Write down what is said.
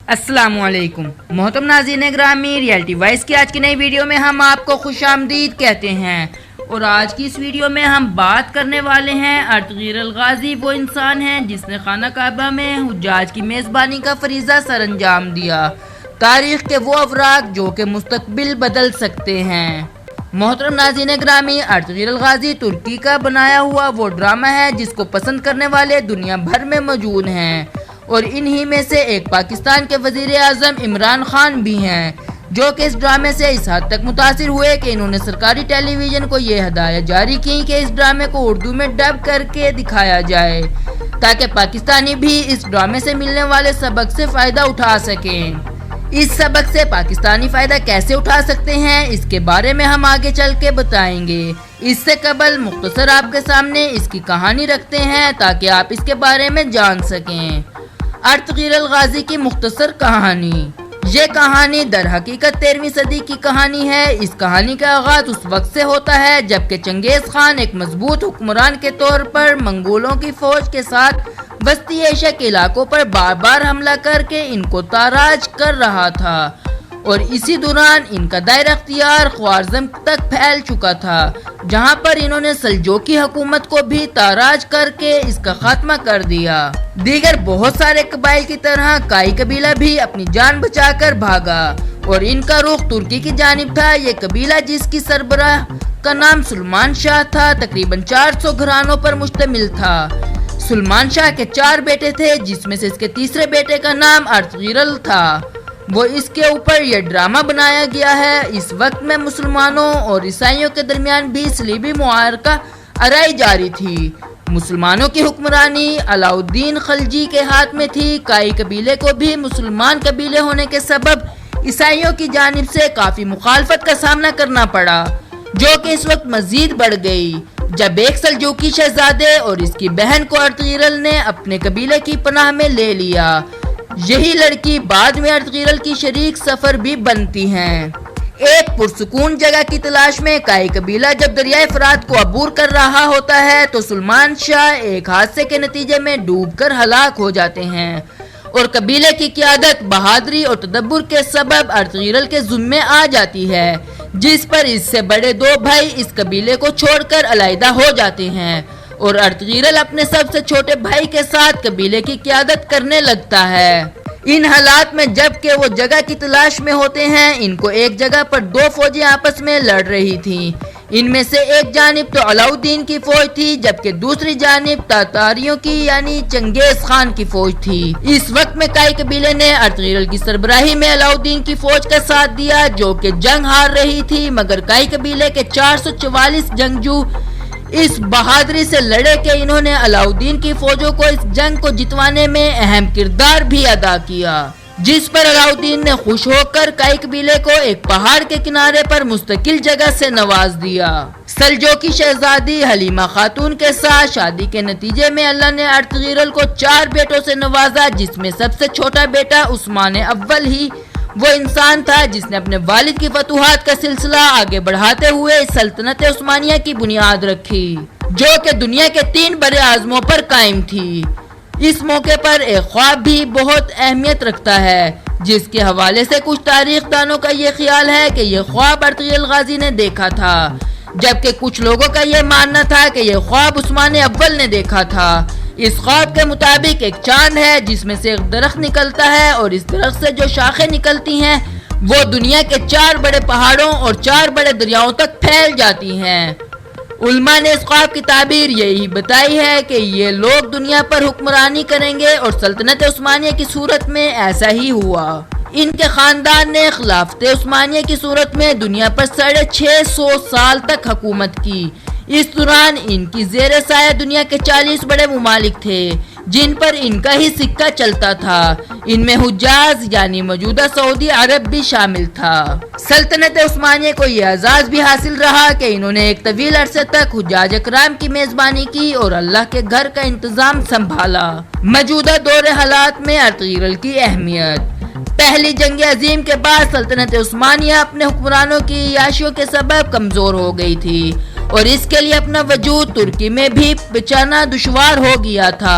السلام علیکم محترم ناظرین گرامی، ریئلٹی وائس کی آج کی نئی ویڈیو میں ہم آپ کو خوش آمدید کہتے ہیں اور آج کی اس ویڈیو میں ہم بات کرنے والے ہیں ارطغرل الغازی وہ انسان ہیں جس نے خانہ کعبہ میں حجاج کی میزبانی کا فریضہ سر انجام دیا، تاریخ کے وہ افراد جو کہ مستقبل بدل سکتے ہیں۔ محترم ناظرین گرامی، ارطغرل الغازی ترکی کا بنایا ہوا وہ ڈرامہ ہے جس کو پسند کرنے والے دنیا بھر میں موجود ہیں اور انہی میں سے ایک پاکستان کے وزیر اعظم عمران خان بھی ہیں، جو کہ اس ڈرامے سے اس حد تک متاثر ہوئے کہ انہوں نے سرکاری ٹیلی ویژن کو یہ ہدایت جاری کی کہ اس ڈرامے کو اردو میں ڈب کر کے دکھایا جائے تاکہ پاکستانی بھی اس ڈرامے سے ملنے والے سبق سے فائدہ اٹھا سکیں۔ اس سبق سے پاکستانی فائدہ کیسے اٹھا سکتے ہیں اس کے بارے میں ہم آگے چل کے بتائیں گے۔ اس سے قبل مختصر آپ کے سامنے اس کی کہانی رکھتے ہیں تاکہ آپ اس کے بارے میں جان سکیں۔ ارطغرل الغازی کی مختصر کہانی۔ یہ کہانی در حقیقت 13ویں صدی کی کہانی ہے۔ اس کہانی کا آغاز اس وقت سے ہوتا ہے جبکہ چنگیز خان ایک مضبوط حکمران کے طور پر منگولوں کی فوج کے ساتھ وسطی ایشیا کے علاقوں پر بار بار حملہ کر کے ان کو تاراج کر رہا تھا اور اسی دوران ان کا دائرہ اختیار خوارزم تک پھیل چکا تھا، جہاں پر انہوں نے سلجوقی حکومت کو بھی تاراج کر کے اس کا خاتمہ کر دیا۔ دیگر بہت سارے قبائل کی طرح کائی قبیلہ بھی اپنی جان بچا کر بھاگا اور ان کا رخ ترکی کی جانب تھا۔ یہ قبیلہ جس کی سربراہ کا نام سلمان شاہ تھا تقریباً 400 گھرانوں پر مشتمل تھا۔ سلمان شاہ کے 4 بیٹے تھے جس میں سے اس کے تیسرے بیٹے کا نام ارطغرل تھا۔ وہ اس کے اوپر یہ ڈرامہ بنایا گیا ہے۔ اس وقت میں مسلمانوں اور عیسائیوں کے درمیان بھی صلیبی معرکہ آرائی جاری تھی۔ مسلمانوں کی حکمرانی علاء الدین خلجی کے ہاتھ میں تھی۔ کائی قبیلے کو بھی مسلمان قبیلے ہونے کے سبب عیسائیوں کی جانب سے کافی مخالفت کا سامنا کرنا پڑا، جو کہ اس وقت مزید بڑھ گئی جب ایک سلجوقی شہزادے اور اس کی بہن کو ارطغرل نے اپنے قبیلے کی پناہ میں لے لیا۔ یہی لڑکی بعد میں ارطغرل کی شریک سفر بھی بنتی ہیں۔ ایک پرسکون جگہ کی تلاش میں کائی قبیلہ جب دریائے فرات کو عبور کر رہا ہوتا ہے تو سلمان شاہ ایک حادثے کے نتیجے میں ڈوب کر ہلاک ہو جاتے ہیں اور قبیلے کی قیادت بہادری اور تدبر کے سبب ارطغرل کے ذمے آ جاتی ہے، جس پر اس سے بڑے 2 بھائی اس قبیلے کو چھوڑ کر علیحدہ ہو جاتے ہیں اور ارطغرل اپنے سب سے چھوٹے بھائی کے ساتھ قبیلے کی قیادت کرنے لگتا ہے۔ ان حالات میں جب کہ وہ جگہ کی تلاش میں ہوتے ہیں، ان کو ایک جگہ پر 2 فوجیں آپس میں لڑ رہی تھیں۔ ان میں سے ایک جانب تو علاء الدین کی فوج تھی جبکہ دوسری جانب تاتاریوں کی یعنی چنگیز خان کی فوج تھی۔ اس وقت میں کائی قبیلے نے ارطغرل کی سربراہی میں علاء الدین کی فوج کا ساتھ دیا جو کہ جنگ ہار رہی تھی، مگر کائی قبیلے کے 444 جنگجو اس بہادری سے لڑے کہ انہوں نے علاء الدین کی فوجوں کو اس جنگ کو جتوانے میں اہم کردار بھی ادا کیا، جس پر علاء الدین نے خوش ہو کر کائی قبیلے کو ایک پہاڑ کے کنارے پر مستقل جگہ سے نواز دیا۔ سلجوقی شہزادی حلیمہ خاتون کے ساتھ شادی کے نتیجے میں اللہ نے ارطغرل کو 4 بیٹوں سے نوازا، جس میں سب سے چھوٹا بیٹا عثمان اول ہی وہ انسان تھا جس نے اپنے والد کی فتوحات کا سلسلہ آگے بڑھاتے ہوئے سلطنت عثمانیہ کی بنیاد رکھی، جو کہ دنیا کے 3 بڑے اعظموں پر قائم تھی۔ اس موقع پر ایک خواب بھی بہت اہمیت رکھتا ہے، جس کے حوالے سے کچھ تاریخ دانوں کا یہ خیال ہے کہ یہ خواب ارطغرل الغازی نے دیکھا تھا، جبکہ کچھ لوگوں کا یہ ماننا تھا کہ یہ خواب عثمان اول نے دیکھا تھا۔ اس خواب کے مطابق ایک چاند ہے جس میں سے ایک درخت نکلتا ہے اور اس درخت سے جو شاخیں نکلتی ہیں وہ دنیا کے 4 بڑے پہاڑوں اور 4 بڑے دریاؤں تک پھیل جاتی ہیں۔ علماء نے اس خواب کی تعبیر یہی بتائی ہے کہ یہ لوگ دنیا پر حکمرانی کریں گے اور سلطنت عثمانیہ کی صورت میں ایسا ہی ہوا۔ ان کے خاندان نے خلافت عثمانیہ کی صورت میں دنیا پر 650 سال تک حکومت کی۔ اس دوران ان کی زیر سایہ دنیا کے 40 بڑے ممالک تھے جن پر ان کا ہی سکہ چلتا تھا۔ ان میں حجاز یعنی موجودہ سعودی عرب بھی شامل تھا۔ سلطنت عثمانیہ کو یہ اعزاز بھی حاصل رہا کہ انہوں نے ایک طویل عرصے تک حجاج اکرام کی میزبانی کی اور اللہ کے گھر کا انتظام سنبھالا۔ موجودہ دور حالات میں ارطغرل کی اہمیت۔ پہلی جنگ عظیم کے بعد سلطنت عثمانیہ اپنے حکمرانوں کی عیاشیوں کے سبب کمزور ہو گئی تھی اور اس کے لیے اپنا وجود ترکی میں بھی بچانا دشوار ہو گیا تھا۔